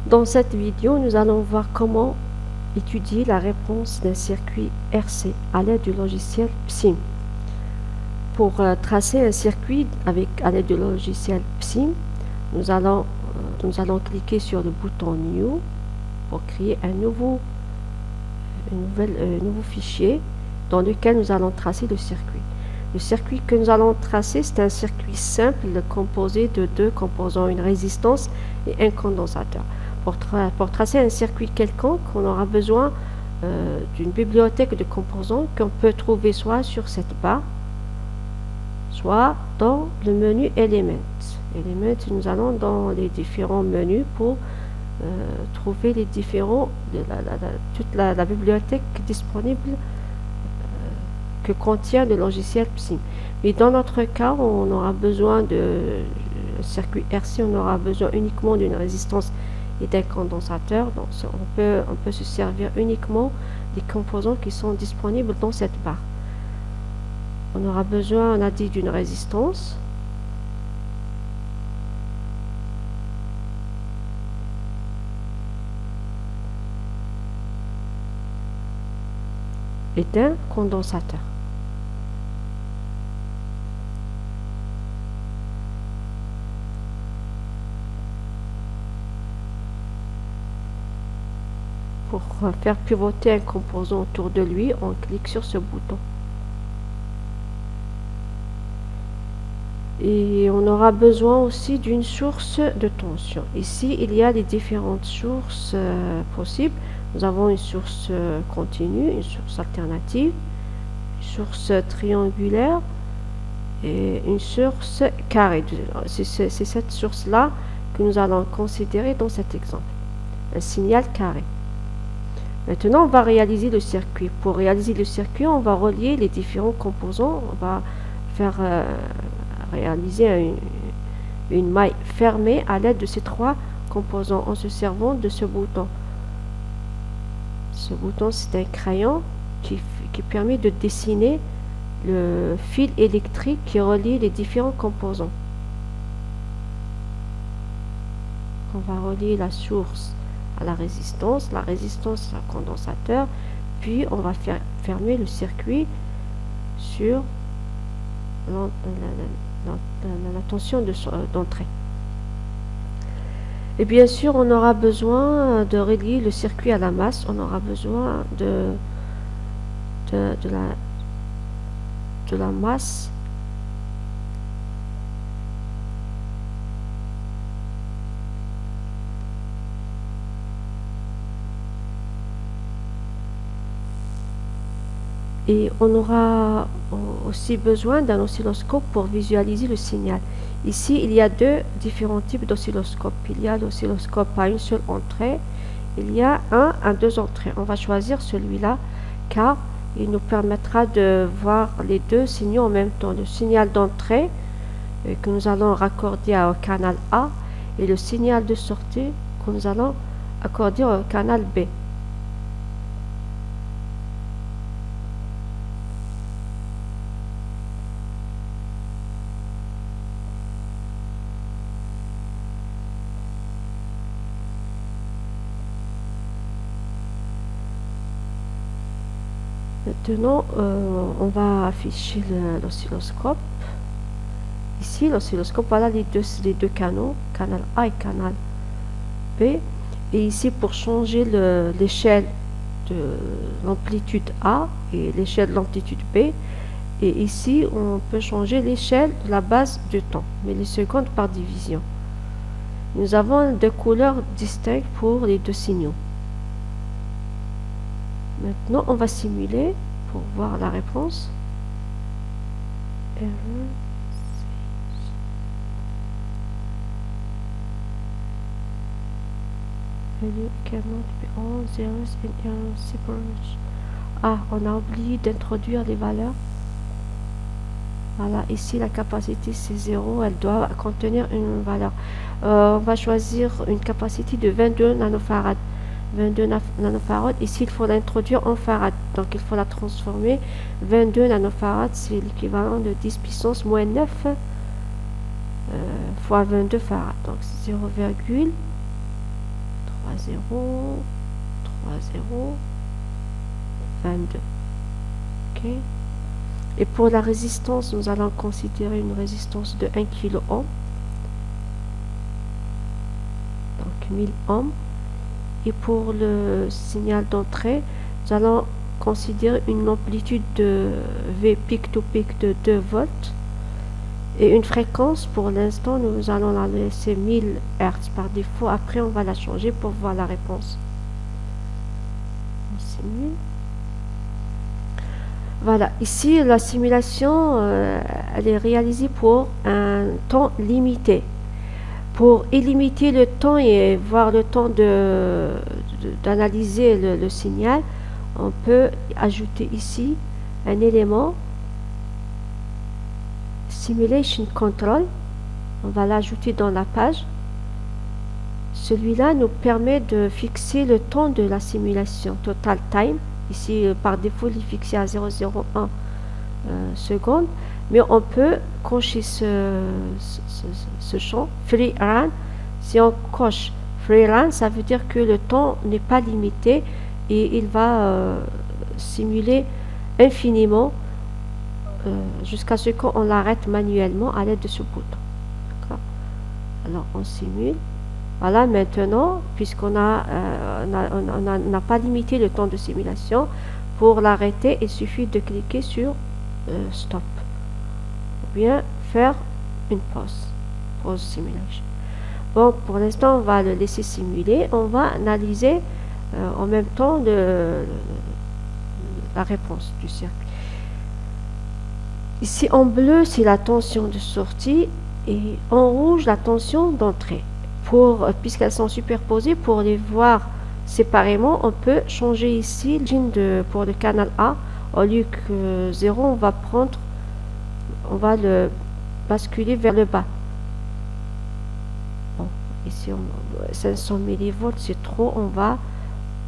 Dans cette vidéo, nous allons voir comment étudier la réponse d'un circuit RC à l'aide du logiciel PSIM. Pour tracer un circuit à l'aide du logiciel PSIM, nous allons cliquer sur le bouton New pour créer un nouveau fichier dans lequel nous allons tracer le circuit. Le circuit que nous allons tracer, c'est un circuit simple composé de deux composants, une résistance et un condensateur. Pour tracer un circuit quelconque, on aura besoin d'une bibliothèque de composants qu'on peut trouver soit sur cette barre, soit dans le menu Elements. Nous allons dans les différents menus pour trouver les différents, toute la bibliothèque disponible que contient le logiciel PSIM. Mais dans notre cas, on aura besoin de circuit RC, on aura besoin uniquement d'une résistance et d'un condensateur. Donc on peut se servir uniquement des composants qui sont disponibles dans cette barre. On aura besoin, on a dit, d'une résistance, et d'un condensateur. Pour faire pivoter un composant autour de lui, on clique sur ce bouton. Et on aura besoin aussi d'une source de tension. Ici, il y a les différentes sources possibles. Nous avons une source continue, une source alternative, une source triangulaire et une source carrée. C'est cette source-là que nous allons considérer dans cet exemple. Un signal carré. Maintenant, on va réaliser le circuit. Pour réaliser le circuit, on va relier les différents composants. On va faire réaliser une maille fermée à l'aide de ces trois composants en se servant de ce bouton. Ce bouton, c'est un crayon qui permet de dessiner le fil électrique qui relie les différents composants. On va relier la source à la résistance au condensateur, puis on va fermer le circuit sur la tension d'entrée. Et bien sûr, on aura besoin de relier le circuit à la masse. On aura besoin de la masse et on aura aussi besoin d'un oscilloscope pour visualiser le signal. Ici, il y a deux différents types d'oscilloscopes. Il y a l'oscilloscope à une seule entrée. Il y a un à deux entrées. On va choisir celui-là car il nous permettra de voir les deux signaux en même temps. Le signal d'entrée que nous allons raccorder au canal A et le signal de sortie que nous allons accorder au canal B. Maintenant, on va afficher l'oscilloscope. Ici, l'oscilloscope, voilà les deux canaux, canal A et canal B. Et ici, pour changer l'échelle de l'amplitude A et l'échelle de l'amplitude B, et ici, on peut changer l'échelle de la base du temps, millisecondes par division. Nous avons deux couleurs distinctes pour les deux signaux. Maintenant, on va simuler pour voir la réponse. Ah, on a oublié d'introduire les valeurs. Voilà, ici la capacité c'est 0, elle doit contenir une valeur. On va choisir une capacité de 22 nanofarads. 22 nanofarads, ici il faut l'introduire en farad, donc il faut la transformer. 22 nanofarads, c'est l'équivalent de 10 puissance moins 9 fois 22 farads, donc 0,3 0, 3, 0, 22. Ok. Et pour la résistance, nous allons considérer une résistance de 1 kilo ohm. Donc 1000 ohms. Et pour le signal d'entrée, nous allons considérer une amplitude de V pic to pic de 2 volts. Et une fréquence, pour l'instant, nous allons la laisser 1000 Hz par défaut. Après, on va la changer pour voir la réponse. On simule. Voilà, ici, la simulation, elle est réalisée pour un temps limité. Pour illimiter le temps et voir le temps d'analyser le signal, on peut ajouter ici un élément Simulation Control. On va l'ajouter dans la page. Celui-là nous permet de fixer le temps de la simulation, Total Time. Ici, par défaut, il est fixé à 0,01 secondes. Mais on peut cocher ce champ, Free Run. Si on coche Free Run, ça veut dire que le temps n'est pas limité et il va simuler infiniment jusqu'à ce qu'on l'arrête manuellement à l'aide de ce bouton. Alors on simule. Voilà, maintenant, puisqu'on n'a pas limité le temps de simulation, pour l'arrêter, il suffit de cliquer sur Stop. Ou bien faire une pause simulation. Bon, pour l'instant, on va le laisser simuler. On va analyser en même temps la réponse du circuit. Ici en bleu, c'est la tension de sortie et en rouge, la tension d'entrée. Puisqu'elles sont superposées, pour les voir séparément, on peut changer ici pour le canal A. Au lieu que 0, on va le basculer vers le bas. Bon, ici, 500 millivolts, c'est trop. On va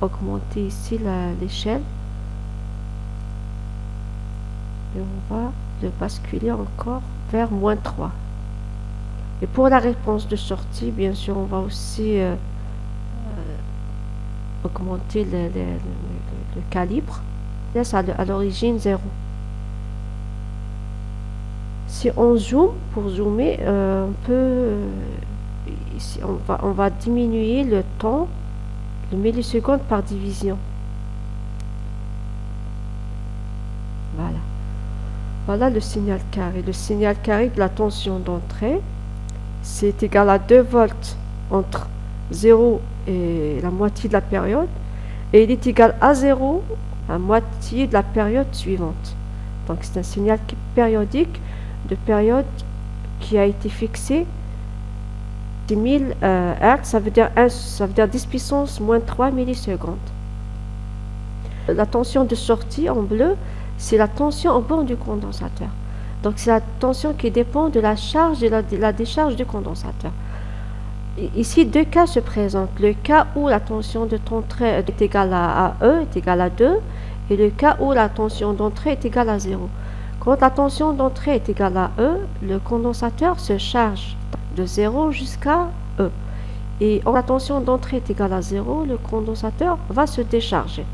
augmenter ici l'échelle. Et on va le basculer encore vers -3. Et pour la réponse de sortie, bien sûr, on va aussi augmenter le calibre. Laisse à l'origine 0. Si on zoome, pour zoomer, on peut ici on va diminuer le temps, le milliseconde par division. Voilà. Voilà le signal carré. Le signal carré de la tension d'entrée, c'est égal à 2 volts entre 0 et la moitié de la période, et il est égal à 0 à moitié de la période suivante. Donc c'est un signal périodique de période qui a été fixé 1000 Hz, ça veut dire 10 puissance moins 3 millisecondes. La tension de sortie en bleu, c'est la tension en borne du condensateur. Donc c'est la tension qui dépend de la charge et la décharge du condensateur. Ici, deux cas se présentent. Le cas où la tension d'entrée est égale à E, est égale à 2, et le cas où la tension d'entrée est égale à 0. Quand la tension d'entrée est égale à E, le condensateur se charge de 0 jusqu'à E. Et quand la tension d'entrée est égale à 0, le condensateur va se décharger.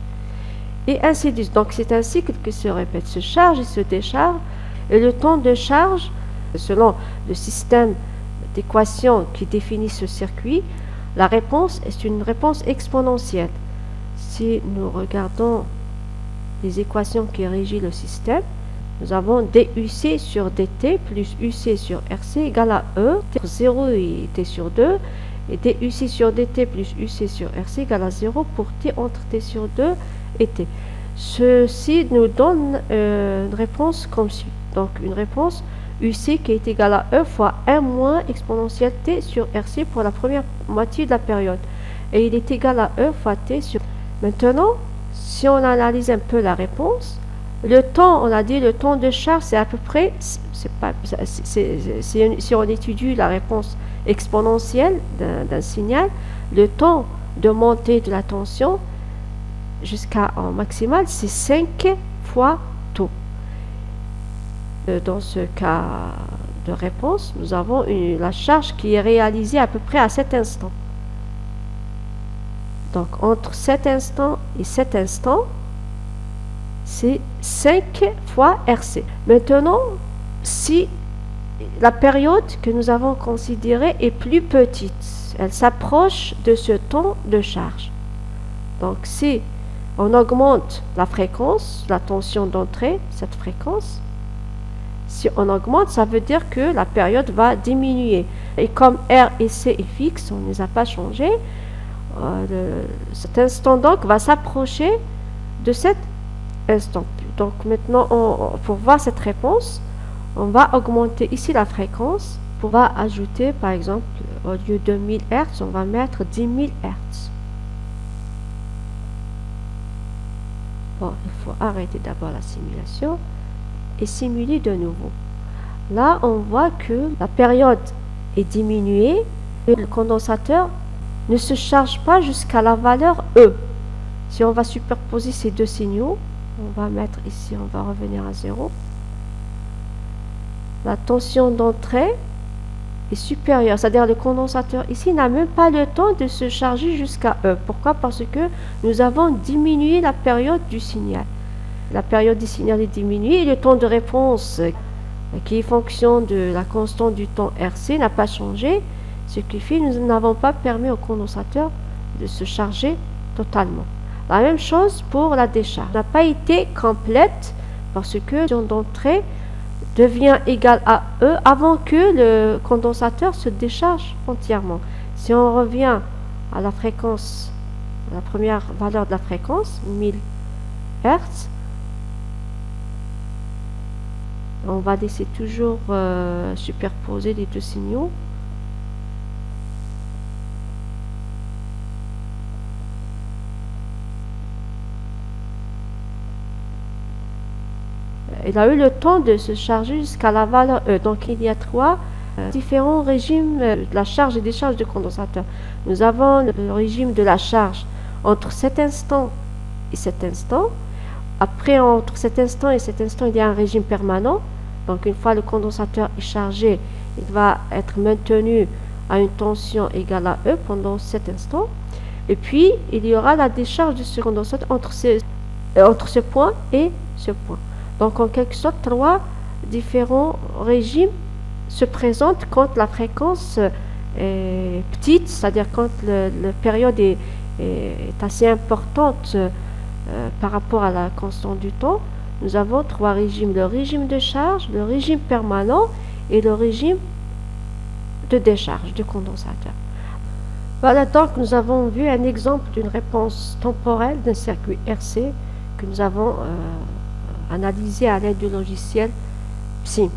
Et ainsi de suite. Donc c'est un cycle qui se répète, se charge et se décharge. Et le temps de charge, selon le système d'équations qui définit ce circuit, la réponse est une réponse exponentielle. Si nous regardons les équations qui régissent le système, nous avons DUC sur DT plus UC sur RC égale à E, 0 et T sur 2, et DUC sur DT plus UC sur RC égale à 0 pour T entre T sur 2 et T. Ceci nous donne une réponse comme suit. Donc une réponse UC qui est égale à E fois 1 moins exponentielle T sur RC pour la première moitié de la période. Et il est égal à E fois T sur... Maintenant, si on analyse un peu la réponse, le temps, on a dit le temps de charge, c'est à peu près... si on étudie la réponse exponentielle d'un signal, le temps de montée de la tension jusqu'à en maximal, c'est 5 fois tau. Dans ce cas de réponse, nous avons la charge qui est réalisée à peu près à cet instant. Donc, entre cet instant et cet instant, c'est 5 fois RC. Maintenant, si la période que nous avons considérée est plus petite, elle s'approche de ce temps de charge. Donc, si on augmente la fréquence, la tension d'entrée, cette fréquence, si on augmente, ça veut dire que la période va diminuer. Et comme R et C est fixe, on ne les a pas changés, cet instant donc va s'approcher de cet instant. Donc maintenant, pour voir cette réponse, on va augmenter ici la fréquence. On va ajouter, par exemple, au lieu de 1000 Hz, on va mettre 10 000 Hz. Bon, il faut arrêter d'abord la simulation et simuler de nouveau. Là, on voit que la période est diminuée et le condensateur ne se charge pas jusqu'à la valeur E. Si on va superposer ces deux signaux, on va mettre ici, on va revenir à 0. La tension d'entrée est supérieure, c'est-à-dire le condensateur ici n'a même pas le temps de se charger jusqu'à E. Pourquoi? Parce que nous avons diminué la période du signal. La période du signal est diminuée et le temps de réponse qui est fonction de la constante du temps RC n'a pas changé, ce qui fait que nous n'avons pas permis au condensateur de se charger totalement. La même chose pour la décharge. Elle n'a pas été complète parce que la tension d'entrée devient égale à E avant que le condensateur se décharge entièrement. Si on revient à la fréquence, à la première valeur de la fréquence, 1000 Hz, on va laisser toujours superposer les deux signaux. Il a eu le temps de se charger jusqu'à la valeur E. Donc il y a trois différents régimes de la charge et décharge du condensateur. Nous avons le régime de la charge entre cet instant et cet instant. Après, entre cet instant et cet instant, il y a un régime permanent. Donc une fois le condensateur est chargé, il va être maintenu à une tension égale à E pendant cet instant. Et puis, il y aura la décharge de ce condensateur entre ce point et ce point. Donc, en quelque sorte, trois différents régimes se présentent quand la fréquence est petite, c'est-à-dire quand la période est assez importante par rapport à la constante du temps. Nous avons trois régimes, le régime de charge, le régime permanent et le régime de décharge du condensateur. Voilà, donc nous avons vu un exemple d'une réponse temporelle d'un circuit RC que nous avons analysé à l'aide du logiciel PSIM.